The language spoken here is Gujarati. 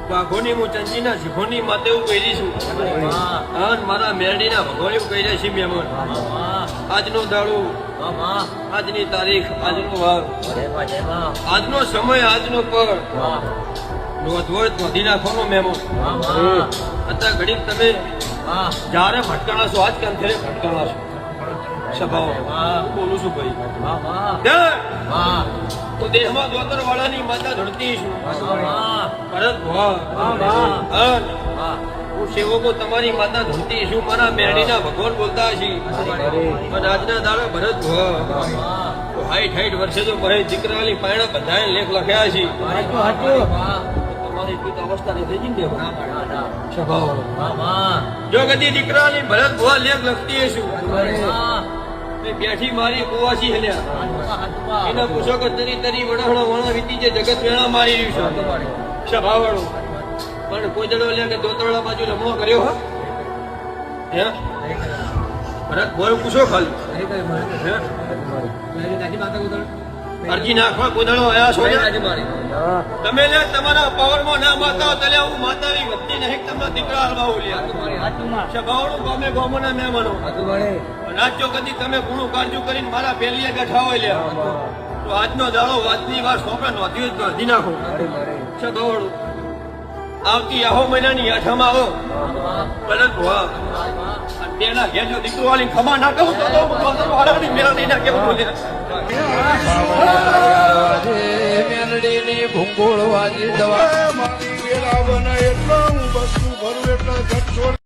વાઘોની હું ચંદીના શીખોની માતે એવું કહી છું અને મારા મેરડીના ભગવાન એવું કહી રહ્યા છે મહેમાન આજનો દાડો આજની તારીખ આજનો વાર આજનો સમય આજનો પર નોંધવડ નોંધી નાખવાનો મહેમાન અત્યારે ઘડીક તમે જ્યારે ભટકાણા છો આજ કામ ફેરે ભટકાણા છો સભાઓ બોલું છું ભાઈ તો દેહમાં દોતર વાળાની માતા ધરતી છું ભરત હું સેવકો તમારી માતા ધરતી છું મારા મેરડીના ભગવાન બોલતા છે અને આજના દાડે ભરત હાઈટ વર્ષે તો ભાઈ દીકરાની પાયણા બધાએ લેખ લખ્યા છે તમારી પીત અવસ્થા ની થઈ ગઈ જો કદી દીકરાની ભરત ભુવા લેખ લખતી છું બેઠી મારી કુવાસી હલ્યા એને પૂછો કે તરી તરી વડાહણો વણા વીતી જે જગત વેણા મારી રહ્યું છે સભાવાળો પણ કોઈ દડો લે કે દોતરડા બાજુ લમણો કર્યો હે ભરત બોલ પૂછો ખાલી અરજી નાખવા કોદળો આયા છો તમે લે તમારા પાવરમાં ના માતા તલે હું માતાવી વધતી નહીં તમારા દીકરા હલવાઓ લ્યા સભાવાળો ગામે ગામોના મહેમાનો રાજ્યો કદી તમે ગુણું કાળજુ કરીને મારા પેલીએ બેઠા હોય લ્યા તો આજનો દાડો આજની વાર સોંપે નોંધ્યું જ નોંધી નાખો સભાવાળો આવતી આહો મહિનાની આઠમાં આવો ભરત ભુવા તેના ઘેર જો દીકરો વાળી ખમા ના કહું તો વાળાની મેળવી ના કેવું બોલ્યા મેલડીની ભૂંગોળ વાજી દવા મારી વેલા બને એટલા હું વસ્તુ ભરું એટલા ઘટ છોડ